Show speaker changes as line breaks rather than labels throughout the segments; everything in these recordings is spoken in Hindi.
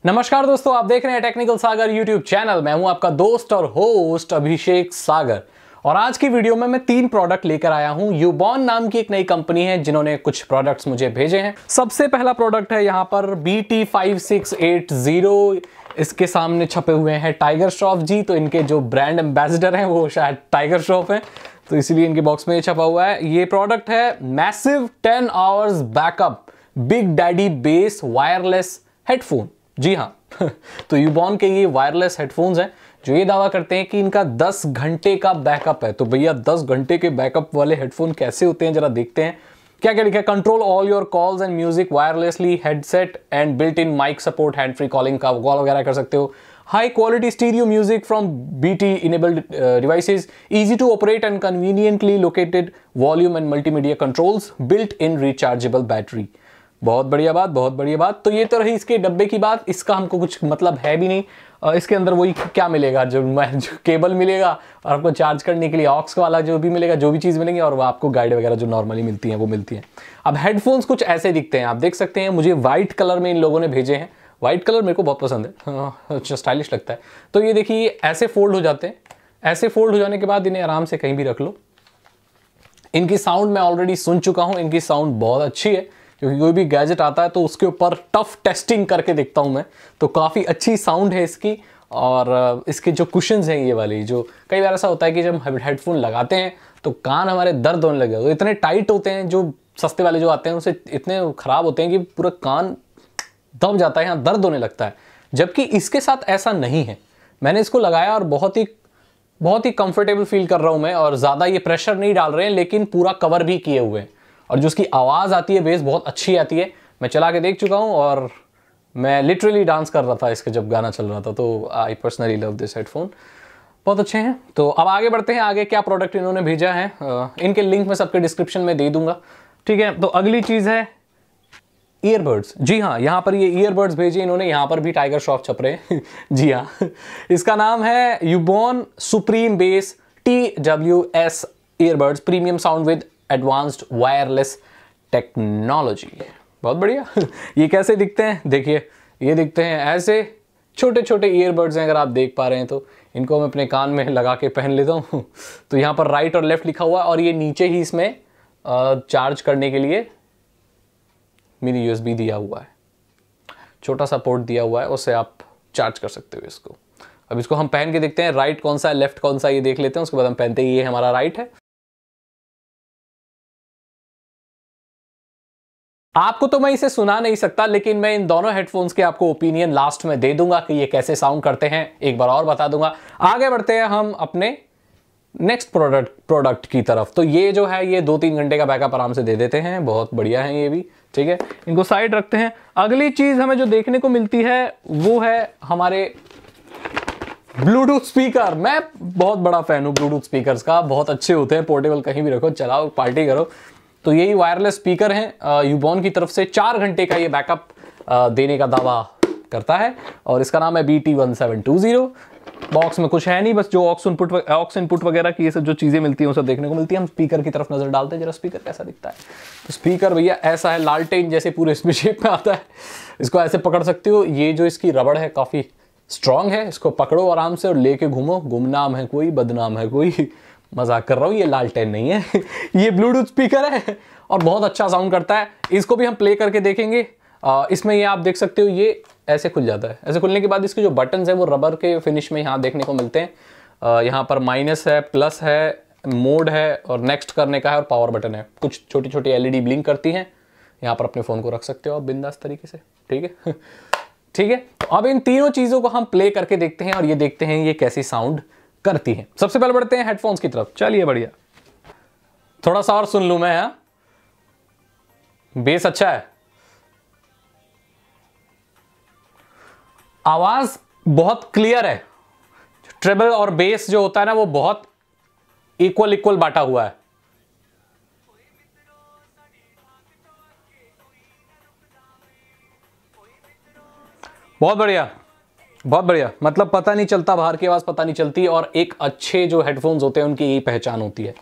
नमस्कार दोस्तों, आप देख रहे हैं टेक्निकल सागर यूट्यूब चैनल। मैं हूं आपका दोस्त और होस्ट अभिषेक सागर। और आज की वीडियो में मैं 3 प्रोडक्ट लेकर आया हूं। यूबॉन नाम की एक नई कंपनी है जिन्होंने कुछ प्रोडक्ट्स मुझे भेजे हैं। सबसे पहला प्रोडक्ट है यहाँ पर BT5680। इसके सामने छपे हुए हैं टाइगर श्रॉफ जी, तो इनके जो ब्रांड एम्बेसडर हैं वो शायद टाइगर श्रॉफ हैं, तो इसीलिए इनके बॉक्स में ये छपा हुआ है। ये प्रोडक्ट है massive 10 hours backup big daddy bass wireless headphone. जी हाँ तो यूबॉन के ये वायरलेस हेडफोन्स हैं जो ये दावा करते हैं कि इनका 10 घंटे का बैकअप है। तो भैया 10 घंटे के बैकअप वाले हेडफोन कैसे होते हैं जरा देखते हैं। क्या क्या लिखा है? Control all your calls and music wirelessly, headset and built in mic support, hand free calling का कॉल वगैरह कर सकते हो। High quality stereo music from BT enabled devices, easy to operate and conveniently located volume and multimedia controls, built in rechargeable battery. बहुत बढ़िया बात, बहुत बढ़िया बात। तो ये तो रही इसके डब्बे की बात। इसका हमको कुछ मतलब है भी नहीं। इसके अंदर वही क्या मिलेगा, जो केबल मिलेगा और आपको चार्ज करने के लिए ऑक्स वाला जो भी मिलेगा, जो भी चीज़ मिलेंगी, और वो आपको गाइड वगैरह जो नॉर्मली मिलती हैं वो मिलती हैं। अब हेडफोन्स कुछ ऐसे दिखते हैं, आप देख सकते हैं। मुझे व्हाइट कलर में इन लोगों ने भेजे हैं। व्हाइट कलर मेरे को बहुत पसंद है, अच्छा स्टाइलिश लगता है। तो ये देखिए ऐसे फोल्ड हो जाते हैं। ऐसे फोल्ड हो जाने के बाद इन्हें आराम से कहीं भी रख लो। इनकी साउंड मैं ऑलरेडी सुन चुका हूँ, इनकी साउंड बहुत अच्छी है, क्योंकि कोई भी गैजेट आता है तो उसके ऊपर टफ टेस्टिंग करके देखता हूं मैं। तो काफ़ी अच्छी साउंड है इसकी। और इसके जो कुशन्स हैं ये वाली, जो कई बार ऐसा होता है कि जब हम हेडफोन लगाते हैं तो कान हमारे दर्द होने लगे, तो इतने टाइट होते हैं जो सस्ते वाले जो आते हैं उनसे इतने ख़राब होते हैं कि पूरा कान दब जाता है, यहाँ दर्द होने लगता है। जबकि इसके साथ ऐसा नहीं है। मैंने इसको लगाया और बहुत ही कंफर्टेबल फील कर रहा हूँ मैं। और ज़्यादा ये प्रेशर नहीं डाल रहे हैं, लेकिन पूरा कवर भी किए हुए हैं। और जो उसकी आवाज़ आती है बेस बहुत अच्छी आती है। मैं चला के देख चुका हूँ और मैं लिटरली डांस कर रहा था इसके जब गाना चल रहा था। तो I personally love this headphone, बहुत अच्छे हैं। तो अब आगे बढ़ते हैं। आगे क्या प्रोडक्ट इन्होंने भेजा है, इनके लिंक मैं सबके डिस्क्रिप्शन में दे दूंगा, ठीक है। तो अगली चीज़ है ईयरबड्स। जी हाँ, यहाँ पर ये ईयरबड्स भेजे इन्होंने। यहाँ पर भी टाइगर श्रॉफ छप रहे हैं जी हाँ इसका नाम है Ubon supreme bass TWS earbuds premium sound with advanced wireless technology. बहुत बढ़िया ये कैसे दिखते हैं देखिए, ये दिखते हैं ऐसे छोटे छोटे ईयरबड्स हैं। अगर आप देख पा रहे हैं तो इनको मैं अपने कान में लगा के पहन लेता हूँ। तो यहाँ पर राइट और लेफ्ट लिखा हुआ है, और ये नीचे ही इसमें चार्ज करने के लिए मिनी USB दिया हुआ है, छोटा सा पोर्ट दिया हुआ है, उससे आप चार्ज कर सकते हो इसको। अब इसको हम पहन के देखते हैं, राइट कौन सा है लेफ्ट कौन सा, ये देख लेते हैं। उसके बाद हम पहनते हैं, ये हमारा राइट है। आपको तो मैं इसे सुना नहीं सकता, लेकिन मैं इन दोनों हेडफोन्स के आपको ओपिनियन लास्ट में दे दूंगा कि ये कैसे साउंड करते हैं, एक बार और बता दूंगा। आगे बढ़ते हैं हम अपने नेक्स्ट प्रोडक्ट की तरफ। तो ये जो है ये 2-3 घंटे का बैकअप आराम से दे देते हैं, बहुत बढ़िया है ये भी, ठीक है। इनको साइड रखते हैं। अगली चीज हमें जो देखने को मिलती है वो है हमारे ब्लूटूथ स्पीकर। मैं बहुत बड़ा फैन हूँ ब्लूटूथ स्पीकर्स का, बहुत अच्छे होते हैं, पोर्टेबल कहीं भी रखो, चलाओ, पार्टी करो। तो यही वायरलेस स्पीकर हैं यूबॉन की तरफ से। 4 घंटे का ये बैकअप देने का दावा करता है, और इसका नाम है BT1720। बॉक्स में कुछ है नहीं, बस जो ऑक्स इनपुट वगैरह की ये सब जो चीज़ें मिलती हैं वो सब देखने को मिलती है। हम स्पीकर की तरफ नजर डालते हैं, जरा स्पीकर कैसा दिखता है। तो स्पीकर भैया ऐसा है, लालटेन जैसे पूरे इसमें शेप में आता है। इसको ऐसे पकड़ सकते हो। ये जो इसकी रबड़ है काफ़ी स्ट्रांग है, इसको पकड़ो आराम से और लेके घूमो। गुमनाम है कोई, बदनाम है कोई, मजाक कर रहा हूँ, ये लालटेन नहीं है ये ब्लूटूथ स्पीकर है और बहुत अच्छा साउंड करता है। इसको भी हम प्ले करके देखेंगे। इसमें ये आप देख सकते हो, ये ऐसे खुल जाता है। ऐसे खुलने के बाद इसके जो बटन्स हैं वो रबर के फिनिश में यहाँ देखने को मिलते हैं। यहाँ पर माइनस है, प्लस है, मोड है, और नेक्स्ट करने का है, और पावर बटन है। कुछ छोटी छोटी LED ब्लिंक करती हैं। यहाँ पर अपने फ़ोन को रख सकते हो आप बिंदास तरीके से, ठीक है ठीक है। तो अब इन तीनों चीज़ों को हम प्ले करके देखते हैं और ये देखते हैं ये कैसी साउंड करती है। सबसे पहले बढ़ते हैं हेडफोन्स की तरफ। चलिए बढ़िया, थोड़ा सा और सुन लूं मैं। हाँ, बेस अच्छा है, आवाज बहुत क्लियर है। ट्रेबल और बेस जो होता है ना वो बहुत इक्वल बांटा हुआ है। बहुत बढ़िया, बहुत बढ़िया। मतलब पता नहीं चलता, बाहर की आवाज़ पता नहीं चलती, और एक अच्छे जो हेडफोन्स होते हैं उनकी यही पहचान होती है।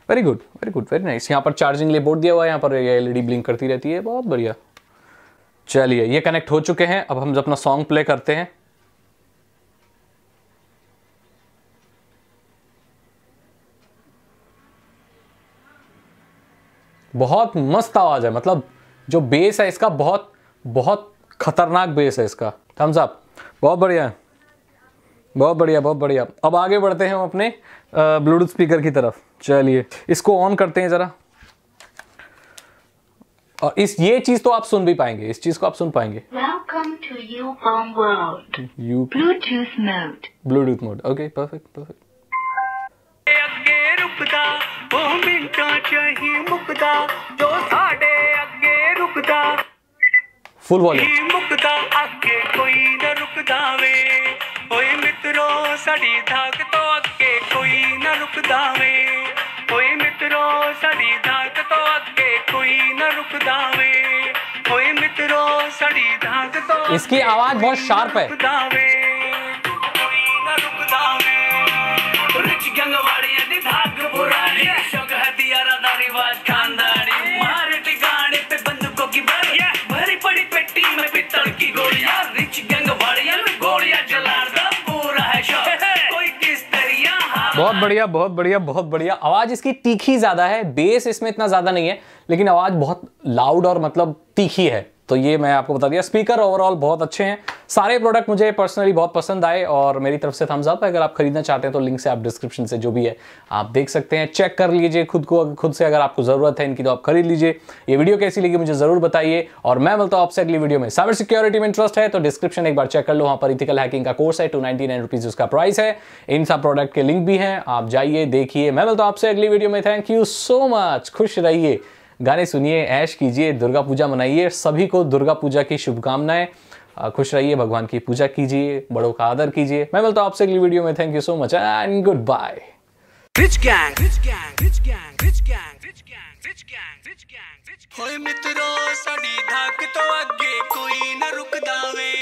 Very good, very good, very nice. यहाँ पर चार्जिंग ले बोर्ड दिया हुआ है, यहाँ पर LED ब्लिंक करती रहती है, बहुत बढ़िया। चलिए ये कनेक्ट हो चुके हैं। अब हम अपना सॉन्ग प्ले करते हैं। बहुत मस्त आवाज है, मतलब जो बेस है इसका बहुत बहुत खतरनाक बेस है इसका। थम्स अप, बहुत बढ़िया, बहुत बढ़िया, बहुत बढ़िया। अब आगे बढ़ते हैं हम अपने ब्लूटूथ स्पीकर की तरफ। चलिए इसको ऑन करते हैं जरा। और ये चीज तो आप सुन भी पाएंगे, इस चीज को आप सुन पाएंगे।
Welcome to Ubon world. Bluetooth mode.
Bluetooth mode, okay, perfect perfect.
अगे रुकदा ओ मिंटा चाही मुकदा जो साडे अगे रुकदा
फुल वॉल्यूम।
मुकदा अगे कोई न रुकदा वे ओए मित्रो साडी धाक तो अगे कोई न रुकदा वे ओए मित्रो साडी धाक तो अगे कोई न रुकदा वे ओए मित्रो साडी धाक तो
इसकी आवाज बहुत शार्प है।
कोई न रुकदा वे रिच गंगवाड़िया दी धाक पुरानी शौक हथियारा दा रिवाज खानदानी मारे टिकाने पे बंदूकों की भरी पड़ी पेटी में पित्तल की गोलियां रिच गंगवाड़िया में गोलियां जला दो पूरा है शौक कोई किस तरिया।
बहुत बढ़िया, बहुत बढ़िया, बहुत बढ़िया। आवाज इसकी तीखी ज्यादा है, बेस इसमें इतना ज्यादा नहीं है, लेकिन आवाज बहुत लाउड और मतलब तीखी है। तो ये मैं आपको बता दिया। स्पीकर ओवरऑल बहुत अच्छे हैं। सारे प्रोडक्ट मुझे पर्सनली बहुत पसंद आए और मेरी तरफ से थम्स अप। अगर आप खरीदना चाहते हैं तो लिंक से आप डिस्क्रिप्शन से जो भी है आप देख सकते हैं, चेक कर लीजिए खुद से। अगर आपको जरूरत है इनकी तो आप खरीद लीजिए। ये वीडियो कैसी लगी मुझे जरूर बताइए और मैं मिलता हूं आपसे अगली वीडियो में। साइबर सिक्योरिटी में इंटरेस्ट है तो डिस्क्रिप्शन एक बार चेक कर लो, वहां पर इथिकल हैकिंग का कोर्स है, 299 रुपीज उसका प्राइस है। इन सब प्रोडक्ट के लिंक भी हैं, आप जाइए देखिए। मैं मिलता हूं आपसे अगली वीडियो में। Thank you so much. खुश रहिए, गाने सुनिए, ऐश कीजिए, दुर्गा पूजा मनाइए। सभी को दुर्गा पूजा की शुभकामनाएं। खुश रहिए, भगवान की पूजा कीजिए, बड़ों का आदर कीजिए। मैं मिलता हूं आपसे अगली वीडियो में। Thank you so much and goodbye.
Rich gang rich gang rich gang rich gang rich gang rich gang rich gang rich होए मित्रो साडी धाक तो अगे कोई न रुकदा वे।